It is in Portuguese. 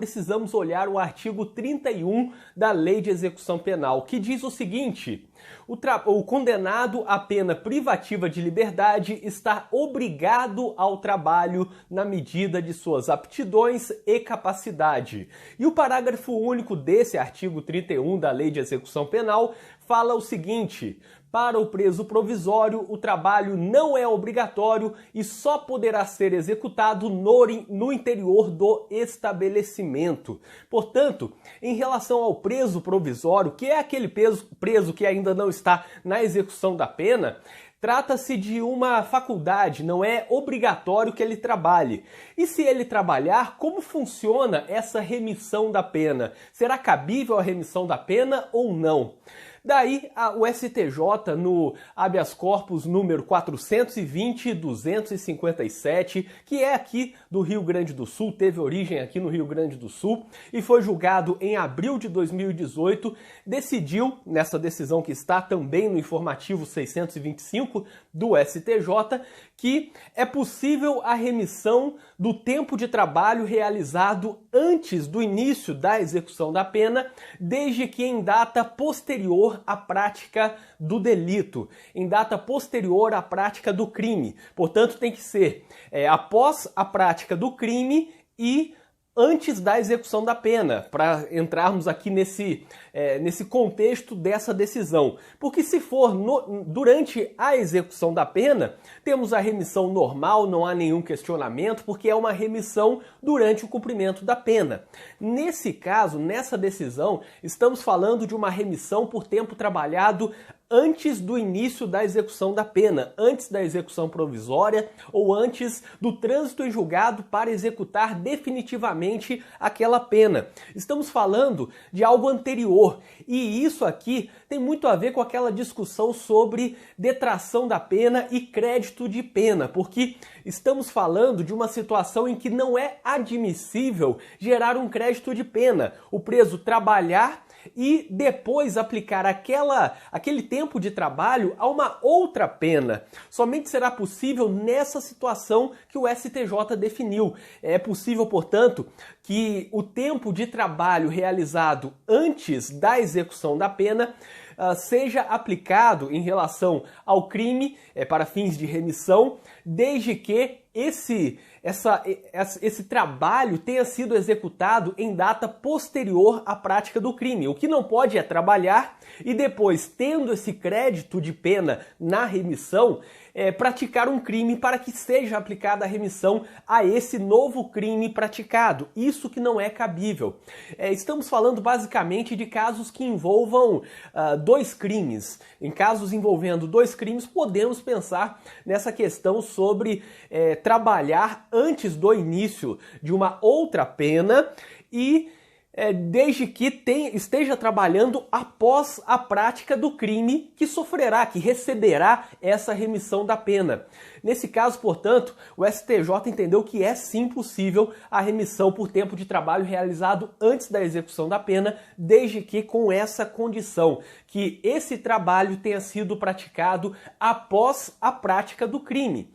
Precisamos olhar o artigo 31 da Lei de Execução Penal, que diz o seguinte: o condenado à pena privativa de liberdade está obrigado ao trabalho na medida de suas aptidões e capacidade. E o parágrafo único desse artigo 31 da Lei de Execução Penal fala o seguinte: para o preso provisório, o trabalho não é obrigatório e só poderá ser executado no interior do estabelecimento. Portanto, em relação ao preso provisório, que é aquele preso que ainda não está na execução da pena, trata-se de uma faculdade, não é obrigatório que ele trabalhe. E se ele trabalhar, como funciona essa remissão da pena? Será cabível a remissão da pena ou não? Daí o STJ, no habeas corpus número 420-257, que é aqui do Rio Grande do Sul, teve origem aqui no Rio Grande do Sul e foi julgado em abril de 2018, decidiu, nessa decisão que está também no informativo 625 do STJ, que é possível a remissão do tempo de trabalho realizado antes do início da execução da pena, desde que em data posterior à prática do delito, em data posterior à prática do crime. Portanto, tem que ser após a prática do crime e antes da execução da pena, para entrarmos aqui nesse contexto dessa decisão. Porque se for durante a execução da pena, temos a remissão normal, não há nenhum questionamento, porque é uma remissão durante o cumprimento da pena. Nesse caso, nessa decisão, estamos falando de uma remissão por tempo trabalhado antes do início da execução da pena, antes da execução provisória ou antes do trânsito em julgado para executar definitivamente aquela pena. Estamos falando de algo anterior e isso aqui tem muito a ver com aquela discussão sobre detração da pena e crédito de pena, porque estamos falando de uma situação em que não é admissível gerar um crédito de pena. O preso trabalhar e depois aplicar aquele tempo de trabalho a uma outra pena. Somente será possível nessa situação que o STJ definiu. É possível, portanto, que o tempo de trabalho realizado antes da execução da pena seja aplicado em relação ao crime para fins de remissão, desde que esse trabalho tenha sido executado em data posterior à prática do crime. O que não pode é trabalhar e depois, tendo esse crédito de pena na remissão, praticar um crime para que seja aplicada a remissão a esse novo crime praticado. Isso que não é cabível. Estamos falando basicamente de casos que envolvam dois crimes. Em casos envolvendo dois crimes, podemos pensar nessa questão sobre trabalhar antes do início de uma outra pena e desde que esteja trabalhando após a prática do crime que sofrerá, que receberá essa remissão da pena. Nesse caso, portanto, o STJ entendeu que é sim possível a remissão por tempo de trabalho realizado antes da execução da pena, desde que com essa condição, que esse trabalho tenha sido praticado após a prática do crime.